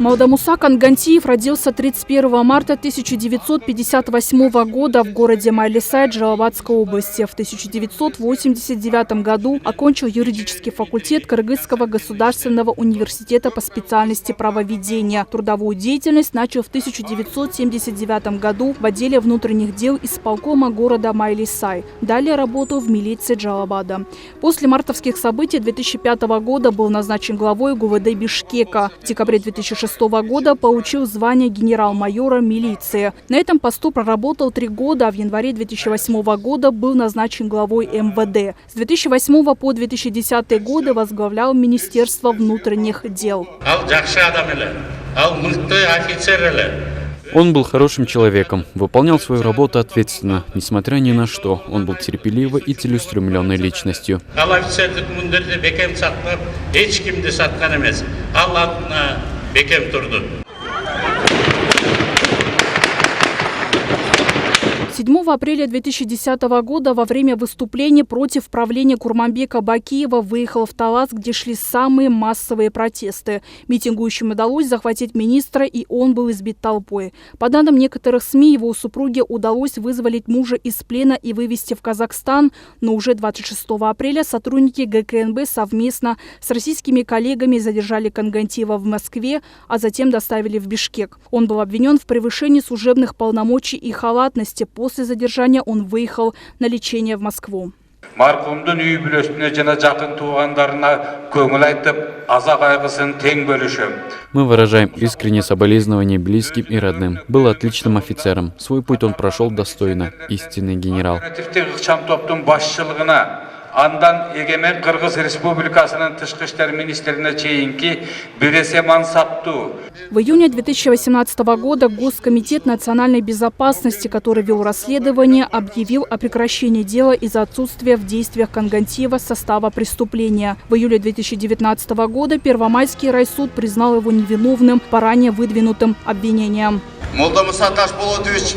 Молдамуса Кангантиев родился 31 марта 1958 года в городе Майлисай Джалабадской области. В 1989 году окончил юридический факультет Кыргызского государственного университета по специальности правоведения. Трудовую деятельность начал в 1979 году в отделе внутренних дел исполкома города Майлисай. Далее работал в милиции Джалабада. После мартовских событий 2005 года был назначен главой ГУВД Бишкека. В декабре 2006 года получил звание генерал-майора милиции. На этом посту проработал 3 года, а в январе 2008 года был назначен главой МВД. С 2008 по 2010 годы возглавлял Министерство внутренних дел. Он был хорошим человеком, выполнял свою работу ответственно, несмотря ни на что. Он был терпеливой и целеустремленной личностью. 7 апреля 2010 года во время выступления против правления Курманбека Бакиева выехал в Талас, где шли самые массовые протесты. Митингующим удалось захватить министра, и он был избит толпой. По данным некоторых СМИ, его супруге удалось вызволить мужа из плена и вывести в Казахстан, но уже 26 апреля сотрудники ГКНБ совместно с российскими коллегами задержали Кангантиева в Москве, а затем доставили в Бишкек. Он был обвинен в превышении служебных полномочий и халатности. После задержания он выехал на лечение в Москву. Мы выражаем искреннее соболезнование близким и родным. Был отличным офицером. Свой путь он прошел достойно. Истинный генерал. Андан егемен Кыргыз Республикасынын тышкы иштер министрine чейинки биресе мансаптуу. В июне 2018 года Госкомитет национальной безопасности, который вел расследование, объявил о прекращении дела из-за отсутствия в действиях Кангантиева состава преступления. В июле 2019 года Первомайский райсуд признал его невиновным по ранее выдвинутым обвинениям. Молдамуса Ташполотович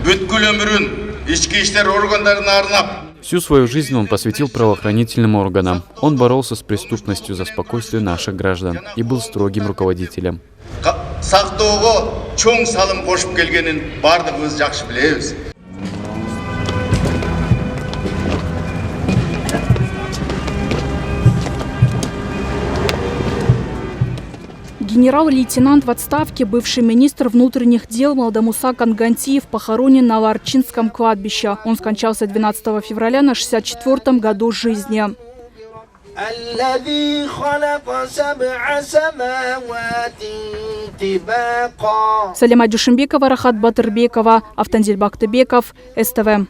бүткүл өмүрүн ички иштер органдарына арнап Всю свою жизнь он посвятил правоохранительным органам. Он боролся с преступностью за спокойствие наших граждан и был строгим руководителем. Генерал-лейтенант в отставке, бывший министр внутренних дел Молдамуса Кангантиев похоронен на Ларчинском кладбище. Он скончался 12 февраля на 64-м году жизни. Салима Дюшимбекова, Рахат Батырбекова, Автандиль Бактыбеков, СТВ.